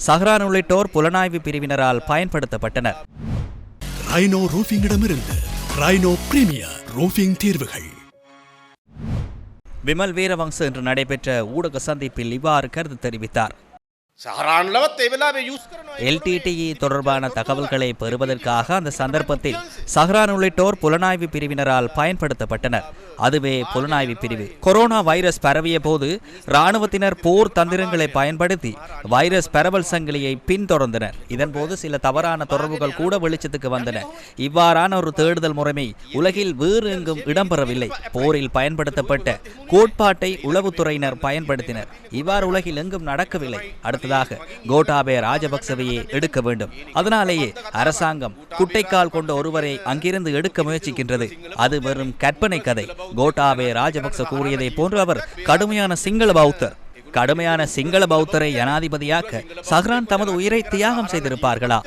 சஹ்ரான் உள்ளிட்டோர் புலனாய்வு பிரிவினரால் பயன்படுத்தப்பட்டனர். Rhino ரூஃபிங்கிடமிருந்து rhino premier roofing தீர்வுகள். விமல் வீரவங்ச இன்று நடைபெற்ற ஊடக சந்திப்பில் இவ்வாறு கருத்து தெரிவித்தார். LTTE தொடர்பான தகவல்களை பெறுவதற்காக அந்த சந்தர்ப்பத்தில் சஹ்ரான் உள்ளிட்டோர் புலனாய்வு பிரிவினரால் பயன்படுத்தப்பட்டனர். அதுவே புலனாய்வு பிரிவு. கொரோனா வைரஸ் பரவிய போது இராணுவத்தினர் போர் தந்திரங்களை பயன்படுத்தி வைரஸ் பரவல் சங்கிலியை பின்தொடர்ந்தனர். இதன்போது சில தவறான தொடர்புகள் கூட வெளிச்சத்துக்கு வந்தன. இவ்வாறான ஒரு தேடுதல் முறைமை உலகில் வேறு எங்கும் இடம்பெறவில்லை. போரில் பயன்படுத்தப்பட்ட கோட்பாட்டை உளவுத்துறையினர் பயன்படுத்தினர். இவ்வாறு உலகில் எங்கும் நடக்கவில்லை. அடுத்ததாக கோட்டாபய ராஜபக்சவையே எடுக்க வேண்டும். அதனாலேயே அரசாங்கம் குட்டைக்கால் கொண்ட ஒருவரை அங்கிருந்து எடுக்க முயற்சிக்கின்றது. அது வெறும் கற்பனை கதை. கோட்டாபய ராஜபக்ச கூறியதை போன்று அவர் கடுமையான சிங்கள பௌத்தரை ஜனாதிபதியாக்க சஹ்ரான் தமது உயிரை தியாகம் செய்திருப்பார்களா?